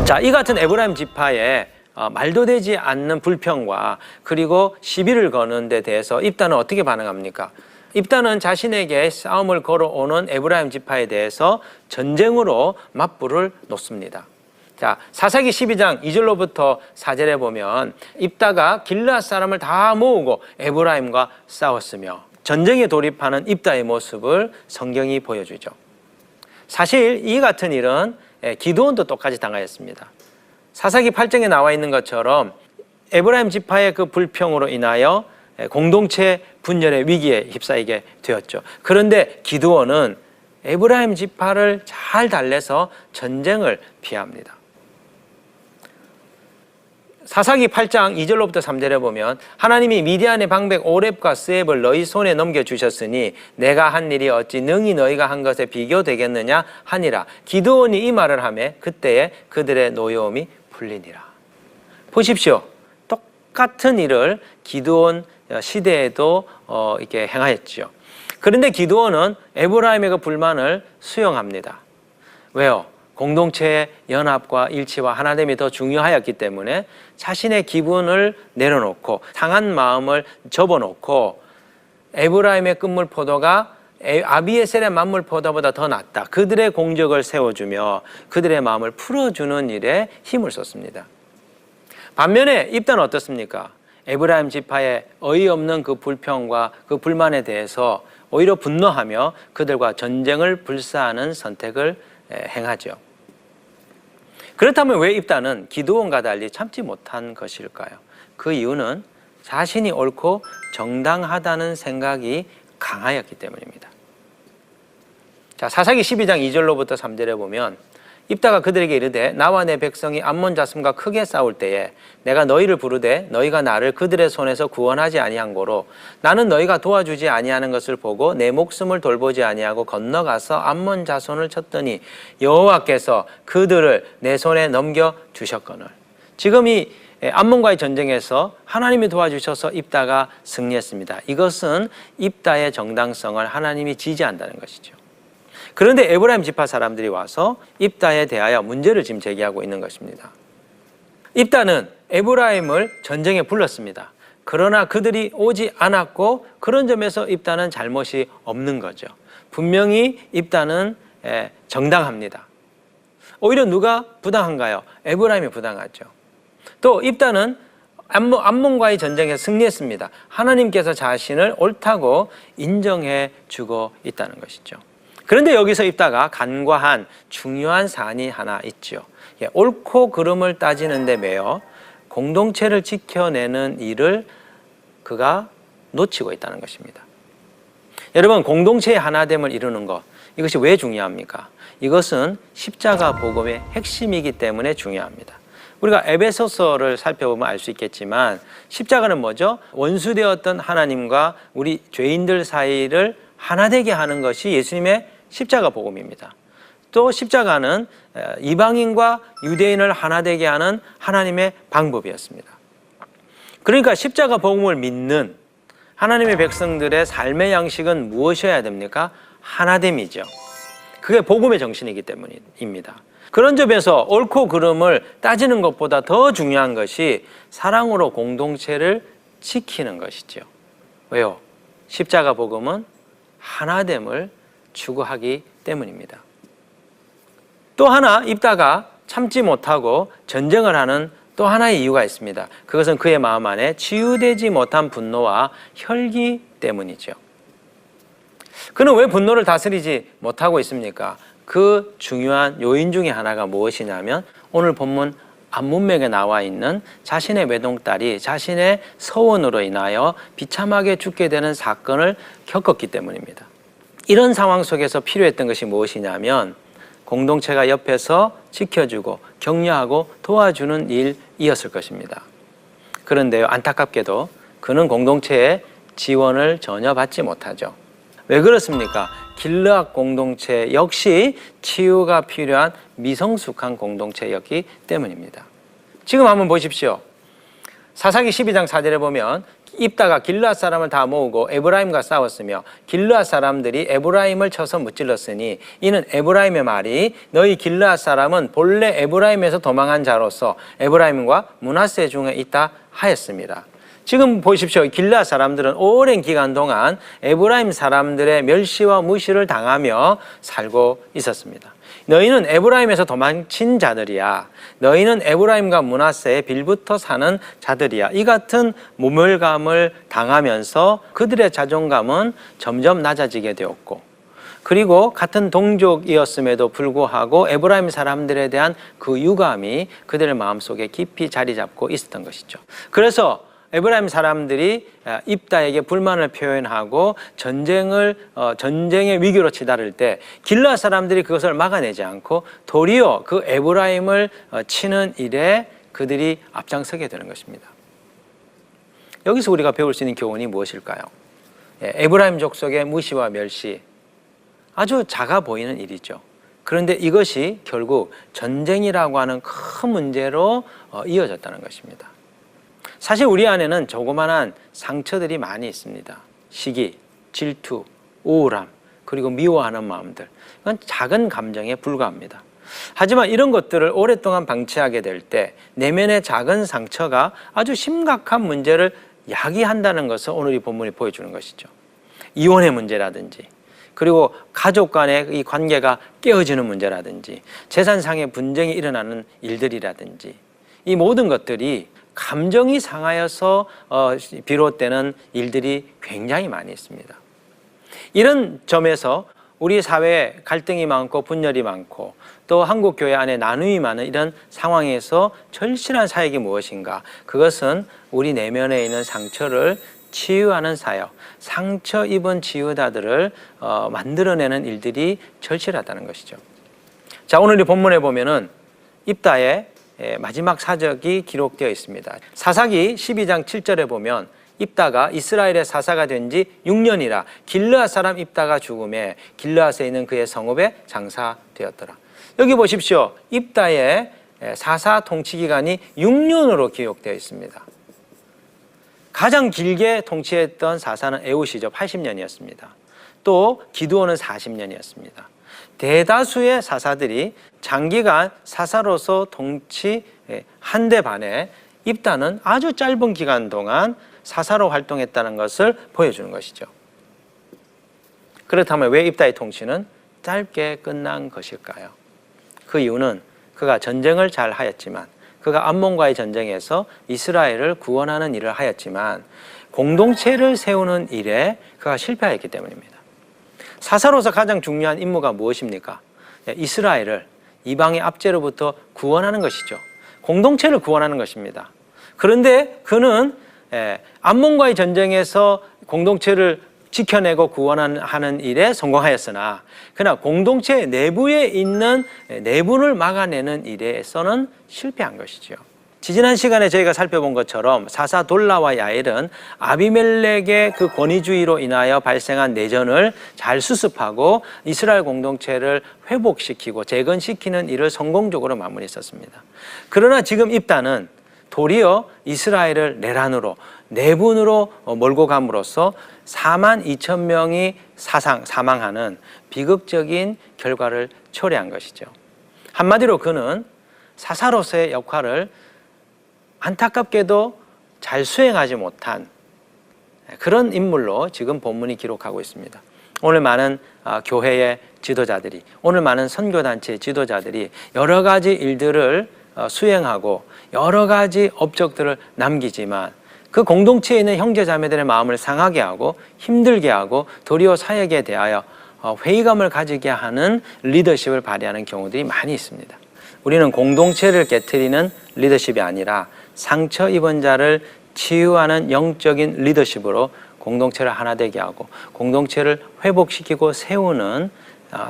자, 이 같은 에브라임 지파의 말도 되지 않는 불평과 그리고 시비를 거는 데 대해서 입다는 어떻게 반응합니까? 입다는 자신에게 싸움을 걸어오는 에브라임 지파에 대해서 전쟁으로 맞불을 놓습니다. 자, 사사기 12장 2절로부터 4절에 보면 입다가 길르앗 사람을 다 모으고 에브라임과 싸웠으며 전쟁에 돌입하는 입다의 모습을 성경이 보여주죠. 사실 이 같은 일은 기드온도 똑같이 당하였습니다. 사사기 8장에 나와 있는 것처럼 에브라임 지파의 그 불평으로 인하여 공동체 분열의 위기에 휩싸이게 되었죠. 그런데 기드온은 에브라임 지파를 잘 달래서 전쟁을 피합니다. 사사기 8장 2절로부터 3절에 보면 하나님이 미디안의 방백 오렙과 스앱을 너희 손에 넘겨주셨으니 내가 한 일이 어찌 능히 너희가 한 것에 비교되겠느냐 하니라. 기드온이 이 말을 하매 그때에 그들의 노여움이 풀리니라. 보십시오. 똑같은 일을 기드온 시대에도 이렇게 행하였죠. 그런데 기드온은 에브라임의 그 불만을 수용합니다. 왜요? 공동체의 연합과 일치와 하나됨이 더 중요하였기 때문에 자신의 기분을 내려놓고 상한 마음을 접어놓고 에브라임의 끝물 포도가 아비에셀의 만물 포도보다 더 낫다. 그들의 공적을 세워주며 그들의 마음을 풀어주는 일에 힘을 쏟습니다. 반면에 입다는 어떻습니까? 에브라임 지파의 어이없는 그 불평과 그 불만에 대해서 오히려 분노하며 그들과 전쟁을 불사하는 선택을 행하죠. 그렇다면 왜 입다는 기드온과 달리 참지 못한 것일까요? 그 이유는 자신이 옳고 정당하다는 생각이 강하였기 때문입니다. 자, 사사기 12장 2절로부터 3절에 보면 입다가 그들에게 이르되 나와 내 백성이 암몬 자손과 크게 싸울 때에 내가 너희를 부르되 너희가 나를 그들의 손에서 구원하지 아니한 고로 나는 너희가 도와주지 아니하는 것을 보고 내 목숨을 돌보지 아니하고 건너가서 암몬 자손을 쳤더니 여호와께서 그들을 내 손에 넘겨 주셨거늘. 지금 이 암몬과의 전쟁에서 하나님이 도와주셔서 입다가 승리했습니다. 이것은 입다의 정당성을 하나님이 지지한다는 것이죠. 그런데 에브라임 지파 사람들이 와서 입다에 대하여 문제를 지금 제기하고 있는 것입니다. 입다는 에브라임을 전쟁에 불렀습니다. 그러나 그들이 오지 않았고 그런 점에서 입다는 잘못이 없는 거죠. 분명히 입다는 정당합니다. 오히려 누가 부당한가요? 에브라임이 부당하죠. 또 입다는 암몬과의 전쟁에서 승리했습니다. 하나님께서 자신을 옳다고 인정해 주고 있다는 것이죠. 그런데 여기서 입다가 간과한 중요한 사안이 하나 있죠. 옳고 그름을 따지는 데 매여 공동체를 지켜내는 일을 그가 놓치고 있다는 것입니다. 여러분, 공동체의 하나됨을 이루는 것, 이것이 왜 중요합니까? 이것은 십자가 복음의 핵심이기 때문에 중요합니다. 우리가 에베소서를 살펴보면 알 수 있겠지만 십자가는 뭐죠? 원수되었던 하나님과 우리 죄인들 사이를 하나 되게 하는 것이 예수님의 십자가 복음입니다. 또 십자가는 이방인과 유대인을 하나 되게 하는 하나님의 방법이었습니다. 그러니까 십자가 복음을 믿는 하나님의 백성들의 삶의 양식은 무엇이어야 됩니까? 하나됨이죠. 그게 복음의 정신이기 때문입니다. 그런 점에서 옳고 그름을 따지는 것보다 더 중요한 것이 사랑으로 공동체를 지키는 것이죠. 왜요? 십자가 복음은 하나됨을 추구하기 때문입니다. 또 하나 입다가 참지 못하고 전쟁을 하는 또 하나의 이유가 있습니다. 그것은 그의 마음 안에 치유되지 못한 분노와 혈기 때문이죠. 그는 왜 분노를 다스리지 못하고 있습니까? 그 중요한 요인 중에 하나가 무엇이냐면 오늘 본문 앞문맥에 나와 있는 자신의 외동딸이 자신의 서원으로 인하여 비참하게 죽게 되는 사건을 겪었기 때문입니다. 이런 상황 속에서 필요했던 것이 무엇이냐면 공동체가 옆에서 지켜주고 격려하고 도와주는 일이었을 것입니다. 그런데요, 안타깝게도 그는 공동체의 지원을 전혀 받지 못하죠. 왜 그렇습니까? 길르앗 공동체 역시 치유가 필요한 미성숙한 공동체였기 때문입니다. 지금 한번 보십시오. 사사기 12장 4절에 보면 입다가 길르앗 사람을 다 모으고 에브라임과 싸웠으며 길르앗 사람들이 에브라임을 쳐서 무찔렀으니 이는 에브라임의 말이 너희 길르앗 사람은 본래 에브라임에서 도망한 자로서 에브라임과 므낫세 중에 있다 하였습니다. 지금 보십시오. 길르앗 사람들은 오랜 기간 동안 에브라임 사람들의 멸시와 무시를 당하며 살고 있었습니다. 너희는 에브라임에서 도망친 자들이야. 너희는 에브라임과 므낫세에 빌붙어 사는 자들이야. 이 같은 모멸감을 당하면서 그들의 자존감은 점점 낮아지게 되었고, 그리고 같은 동족이었음에도 불구하고 에브라임 사람들에 대한 그 유감이 그들의 마음속에 깊이 자리 잡고 있었던 것이죠. 그래서 에브라임 사람들이 입다에게 불만을 표현하고 전쟁의 위기로 치달을 때 길르앗 사람들이 그것을 막아내지 않고 도리어 그 에브라임을 치는 일에 그들이 앞장서게 되는 것입니다. 여기서 우리가 배울 수 있는 교훈이 무엇일까요? 에브라임 족속의 무시와 멸시, 아주 작아 보이는 일이죠. 그런데 이것이 결국 전쟁이라고 하는 큰 문제로 이어졌다는 것입니다. 사실 우리 안에는 조그만한 상처들이 많이 있습니다. 시기, 질투, 우울함, 그리고 미워하는 마음들. 이건 작은 감정에 불과합니다. 하지만 이런 것들을 오랫동안 방치하게 될 때 내면의 작은 상처가 아주 심각한 문제를 야기한다는 것을 오늘 이 본문이 보여주는 것이죠. 이혼의 문제라든지, 그리고 가족 간의 이 관계가 깨어지는 문제라든지, 재산상의 분쟁이 일어나는 일들이라든지, 이 모든 것들이 감정이 상하여서 비롯되는 일들이 굉장히 많이 있습니다. 이런 점에서 우리 사회에 갈등이 많고 분열이 많고 또 한국 교회 안에 나눔이 많은 이런 상황에서 절실한 사역이 무엇인가? 그것은 우리 내면에 있는 상처를 치유하는 사역, 상처 입은 치유자들을 만들어내는 일들이 절실하다는 것이죠. 자, 오늘 이 본문에 보면은 입다의 마지막 사적이 기록되어 있습니다. 사사기 12장 7절에 보면 입다가 이스라엘의 사사가 된 지 6년이라 길르앗 사람 입다가 죽음에 길르앗에 있는 그의 성읍에 장사되었더라. 여기 보십시오. 입다의 사사 통치 기간이 6년으로 기록되어 있습니다. 가장 길게 통치했던 사사는 에웃이죠. 80년이었습니다. 또 기드온은 40년이었습니다. 대다수의 사사들이 장기간 사사로서 통치한 데 반해 입다는 아주 짧은 기간 동안 사사로 활동했다는 것을 보여주는 것이죠. 그렇다면 왜 입다의 통치는 짧게 끝난 것일까요? 그 이유는 그가 전쟁을 잘 하였지만, 그가 암몬과의 전쟁에서 이스라엘을 구원하는 일을 하였지만 공동체를 세우는 일에 그가 실패하였기 때문입니다. 사사로서 가장 중요한 임무가 무엇입니까? 이스라엘을 이방의 압제로부터 구원하는 것이죠. 공동체를 구원하는 것입니다. 그런데 그는 암몬과의 전쟁에서 공동체를 지켜내고 구원하는 일에 성공하였으나 그러나 공동체 내부에 있는 내분을 막아내는 일에서는 실패한 것이죠. 지지난 시간에 저희가 살펴본 것처럼 사사 돌라와 야엘은 아비멜렉의 그 권위주의로 인하여 발생한 내전을 잘 수습하고 이스라엘 공동체를 회복시키고 재건시키는 일을 성공적으로 마무리했었습니다. 그러나 지금 입다는 도리어 이스라엘을 내란으로 내분으로 몰고 감으로써 4만 2천 명이 사망하는 비극적인 결과를 초래한 것이죠. 한마디로 그는 사사로서의 역할을 안타깝게도 잘 수행하지 못한 그런 인물로 지금 본문이 기록하고 있습니다. 오늘 많은 교회의 지도자들이, 오늘 많은 선교단체의 지도자들이 여러 가지 일들을 수행하고 여러 가지 업적들을 남기지만 그 공동체에 있는 형제자매들의 마음을 상하게 하고 힘들게 하고 도리어 사역에 대하여 회의감을 가지게 하는 리더십을 발휘하는 경우들이 많이 있습니다. 우리는 공동체를 깨트리는 리더십이 아니라 상처 입은 자를 치유하는 영적인 리더십으로 공동체를 하나 되게 하고 공동체를 회복시키고 세우는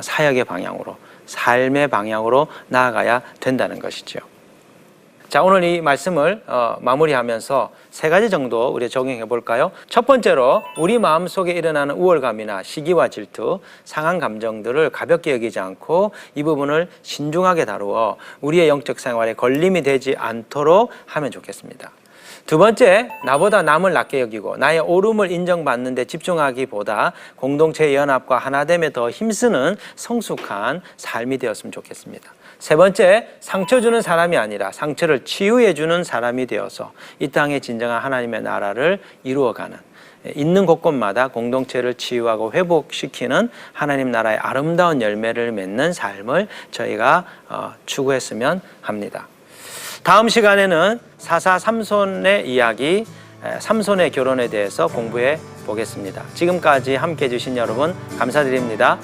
사역의 방향으로, 삶의 방향으로 나아가야 된다는 것이죠. 자, 오늘 이 말씀을 마무리하면서 세 가지 정도 우리 적용해 볼까요? 첫 번째로 우리 마음속에 일어나는 우월감이나 시기와 질투, 상한 감정들을 가볍게 여기지 않고 이 부분을 신중하게 다루어 우리의 영적 생활에 걸림이 되지 않도록 하면 좋겠습니다. 두 번째, 나보다 남을 낮게 여기고 나의 옳음을 인정받는 데 집중하기보다 공동체의 연합과 하나됨에 더 힘쓰는 성숙한 삶이 되었으면 좋겠습니다. 세 번째, 상처 주는 사람이 아니라 상처를 치유해 주는 사람이 되어서 이 땅에 진정한 하나님의 나라를 이루어가는, 있는 곳곳마다 공동체를 치유하고 회복시키는 하나님 나라의 아름다운 열매를 맺는 삶을 저희가 추구했으면 합니다. 다음 시간에는 사사 삼손의 이야기, 삼손의 결혼에 대해서 공부해 보겠습니다. 지금까지 함께해 주신 여러분 감사드립니다.